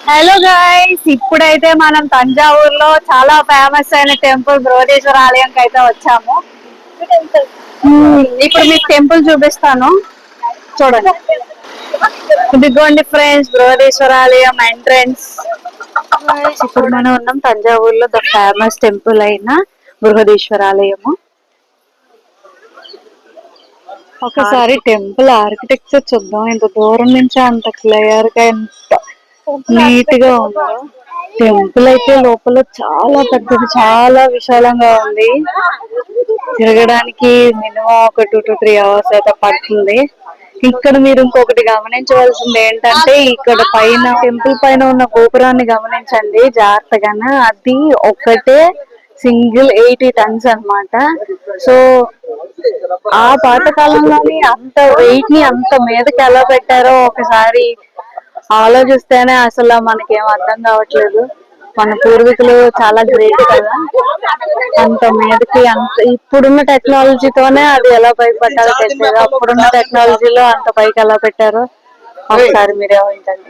Hello guys, ఇప్పుడైతే మనం తంజావూరులో చాలా ఫేమస్ అయిన టెంపుల్ బృహదీశ్వర ఆలయంకి అయితే వచ్చాము. ఇప్పుడు మీకు టెంపుల్ చూపిస్తాను, చూడండి. ఇదిగోండి ఫ్రెండ్స్, బృహదీశ్వర ఆలయం ఎంట్రన్స్. ఇప్పుడు మనం ఉన్నాం తంజావూరులో ద ఫేమస్ టెంపుల్ అయిన బృహదీశ్వర ఆలయము. ఒకసారి టెంపుల్ ఆర్కిటెక్చర్ చూద్దాం. ఇంత దూరం నుంచి అంత క్లియర్ గా ఎంత నీట్ గా ఉందో. టెంపుల్ అయితే లోపల చాలా పెద్దది, చాలా విశాలంగా ఉంది. తిరగడానికి మినిమం ఒక 2 to 3 hours అయితే పడుతుంది. ఇక్కడ మీరు ఇంకొకటి గమనించవలసింది ఏంటంటే, ఇక్కడ పైన టెంపుల్ పైన ఉన్న గోపురాన్ని గమనించండి జాగ్రత్తగానే. అది ఒకటే సింగిల్ 80 tons అన్నమాట. సో ఆ పాతకాలంలోని అంత వెయిట్ ని అంత మీదకి ఎలా పెట్టారో ఒకసారి ఆలోచిస్తేనే అసలు మనకేం అర్థం కావట్లేదు. మన పూర్వీకులు చాలా గ్రేట్ కదా, అంత మీదకి అంత ఇప్పుడున్న టెక్నాలజీతోనే అది ఎలా పైకి పెట్టారో తెలియదు. అప్పుడున్న టెక్నాలజీలో అంత పైకి ఎలా పెట్టారో ఒకసారి మీరే ఊహించండి.